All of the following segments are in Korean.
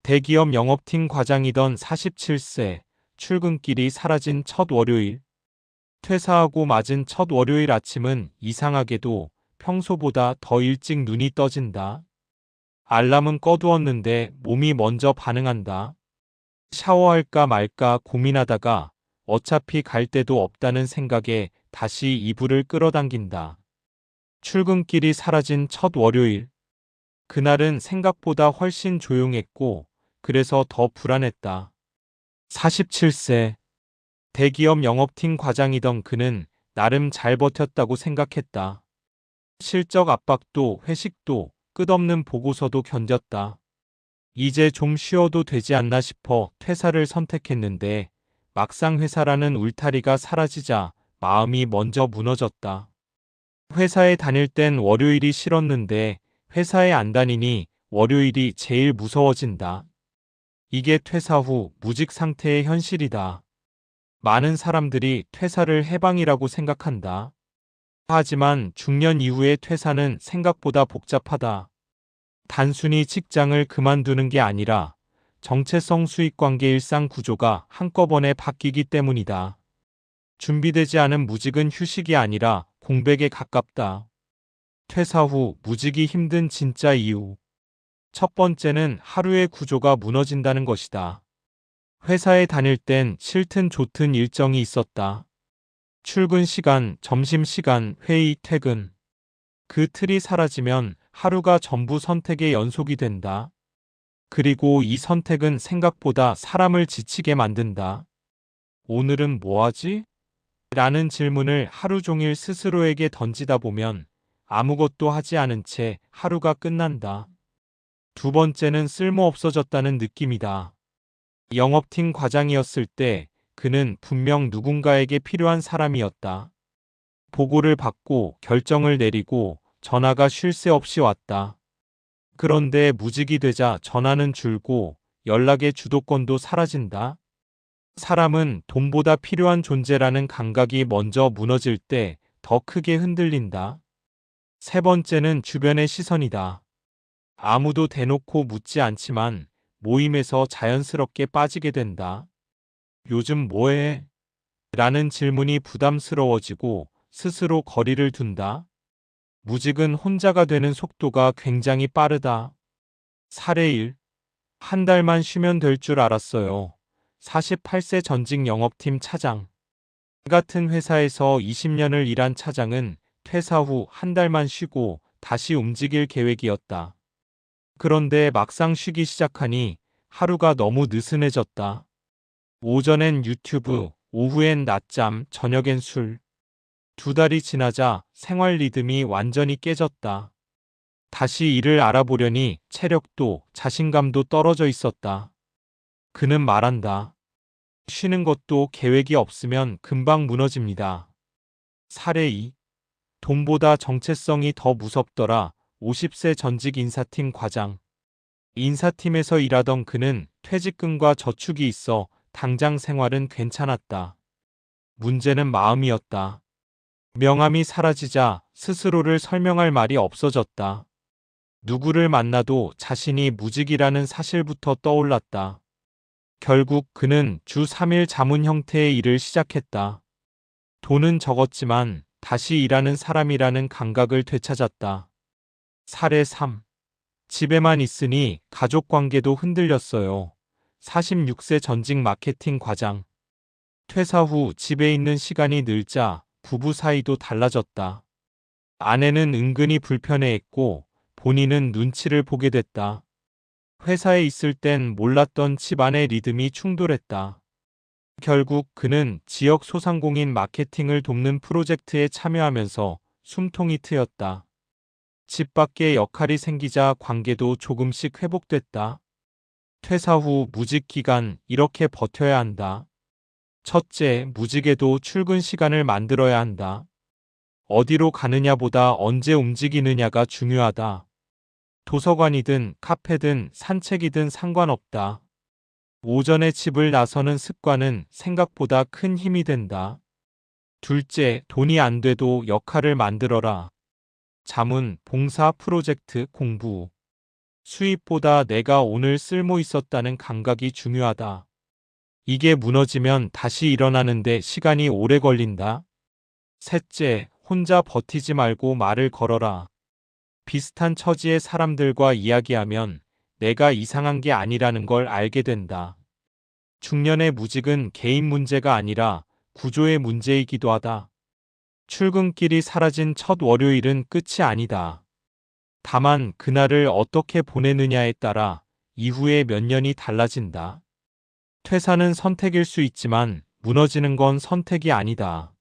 대기업 영업팀 과장이던 47세, 출근길이 사라진 첫 월요일. 퇴사하고 맞은 첫 월요일 아침은 이상하게도 평소보다 더 일찍 눈이 떠진다. 알람은 꺼두었는데 몸이 먼저 반응한다. 샤워할까 말까 고민하다가 어차피 갈 데도 없다는 생각에 다시 이불을 끌어당긴다. 출근길이 사라진 첫 월요일. 그날은 생각보다 훨씬 조용했고 그래서 더 불안했다. 47세. 대기업 영업팀 과장이던 그는 나름 잘 버텼다고 생각했다. 실적 압박도 회식도 끝없는 보고서도 견뎠다. 이제 좀 쉬어도 되지 않나 싶어 퇴사를 선택했는데 막상 회사라는 울타리가 사라지자 마음이 먼저 무너졌다. 회사에 다닐 땐 월요일이 싫었는데 회사에 안 다니니 월요일이 제일 무서워진다. 이게 퇴사 후 무직 상태의 현실이다. 많은 사람들이 퇴사를 해방이라고 생각한다. 하지만 중년 이후의 퇴사는 생각보다 복잡하다. 단순히 직장을 그만두는 게 아니라 정체성 수익관계 일상 구조가 한꺼번에 바뀌기 때문이다. 준비되지 않은 무직은 휴식이 아니라 공백에 가깝다. 퇴사 후 무직이 힘든 진짜 이유. 첫 번째는 하루의 구조가 무너진다는 것이다. 회사에 다닐 땐 싫든 좋든 일정이 있었다. 출근 시간, 점심 시간, 회의, 퇴근. 그 틀이 사라지면 하루가 전부 선택의 연속이 된다. 그리고 이 선택은 생각보다 사람을 지치게 만든다. 오늘은 뭐 하지? 라는 질문을 하루 종일 스스로에게 던지다 보면 아무것도 하지 않은 채 하루가 끝난다. 두 번째는 쓸모없어졌다는 느낌이다. 영업팀 과장이었을 때 그는 분명 누군가에게 필요한 사람이었다. 보고를 받고 결정을 내리고 전화가 쉴 새 없이 왔다. 그런데 무직이 되자 전화는 줄고 연락의 주도권도 사라진다. 사람은 돈보다 필요한 존재라는 감각이 먼저 무너질 때 더 크게 흔들린다. 세 번째는 주변의 시선이다. 아무도 대놓고 묻지 않지만 모임에서 자연스럽게 빠지게 된다. 요즘 뭐해? 라는 질문이 부담스러워지고 스스로 거리를 둔다. 무직은 혼자가 되는 속도가 굉장히 빠르다. 사례 1. 한 달만 쉬면 될 줄 알았어요. 48세 전직 영업팀 차장. 같은 회사에서 20년을 일한 차장은 퇴사 후 한 달만 쉬고 다시 움직일 계획이었다. 그런데 막상 쉬기 시작하니 하루가 너무 느슨해졌다. 오전엔 유튜브, 오후엔 낮잠, 저녁엔 술. 두 달이 지나자 생활 리듬이 완전히 깨졌다. 다시 일을 알아보려니 체력도 자신감도 떨어져 있었다. 그는 말한다. 쉬는 것도 계획이 없으면 금방 무너집니다. 사례 2. 돈보다 정체성이 더 무섭더라. 50세 전직 인사팀 과장. 인사팀에서 일하던 그는 퇴직금과 저축이 있어 당장 생활은 괜찮았다. 문제는 마음이었다. 명함이 사라지자 스스로를 설명할 말이 없어졌다. 누구를 만나도 자신이 무직이라는 사실부터 떠올랐다. 결국 그는 주 3일 자문 형태의 일을 시작했다. 돈은 적었지만 다시 일하는 사람이라는 감각을 되찾았다. 사례 3. 집에만 있으니 가족 관계도 흔들렸어요. 46세 전직 마케팅 과장. 퇴사 후 집에 있는 시간이 늘자 부부 사이도 달라졌다. 아내는 은근히 불편해했고 본인은 눈치를 보게 됐다. 회사에 있을 땐 몰랐던 집안의 리듬이 충돌했다. 결국 그는 지역 소상공인 마케팅을 돕는 프로젝트에 참여하면서 숨통이 트였다. 집 밖에 역할이 생기자 관계도 조금씩 회복됐다. 퇴사 후 무직 기간 이렇게 버텨야 한다. 첫째, 무직에도 출근 시간을 만들어야 한다. 어디로 가느냐보다 언제 움직이느냐가 중요하다. 도서관이든 카페든 산책이든 상관없다. 오전에 집을 나서는 습관은 생각보다 큰 힘이 된다. 둘째, 돈이 안 돼도 역할을 만들어라. 자문, 봉사, 프로젝트, 공부. 수입보다 내가 오늘 쓸모 있었다는 감각이 중요하다. 이게 무너지면 다시 일어나는데 시간이 오래 걸린다. 셋째, 혼자 버티지 말고 말을 걸어라. 비슷한 처지의 사람들과 이야기하면 내가 이상한 게 아니라는 걸 알게 된다. 중년의 무직은 개인 문제가 아니라 구조의 문제이기도 하다. 출근길이 사라진 첫 월요일은 끝이 아니다. 다만 그날을 어떻게 보내느냐에 따라 이후의 몇 년이 달라진다. 퇴사는 선택일 수 있지만 무너지는 건 선택이 아니다.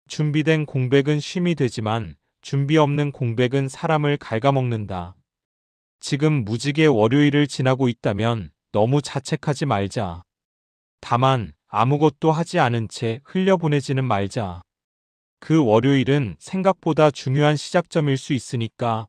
준비된 공백은 쉼이 되지만 준비 없는 공백은 사람을 갉아먹는다. 지금 무직의 월요일을 지나고 있다면 너무 자책하지 말자. 다만 아무것도 하지 않은 채 흘려보내지는 말자. 그 월요일은 생각보다 중요한 시작점일 수 있으니까